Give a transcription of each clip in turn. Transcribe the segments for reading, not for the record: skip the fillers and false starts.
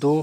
2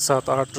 7-8